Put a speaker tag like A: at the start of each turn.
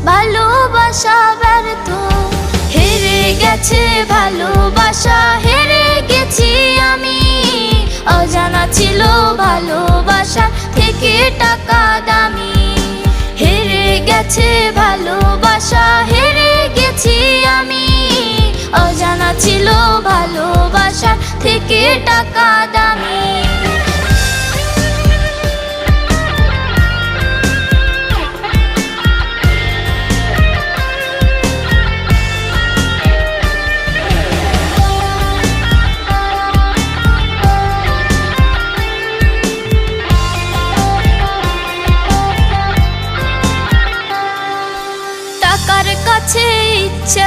A: ভালোবাসা ব্যর্থ, হেরে গেছে ভালোবাসা, হেরে গেছি আমি। অজানা ছিল ভালোবাসা থেকে টাকা দামি, হেরে গেছে ভালোবাসা, হেরে গেছি আমি। অজানা ছিল ভালোবাসা থেকে টাকা দামি। টাকার কাছে ইচ্ছে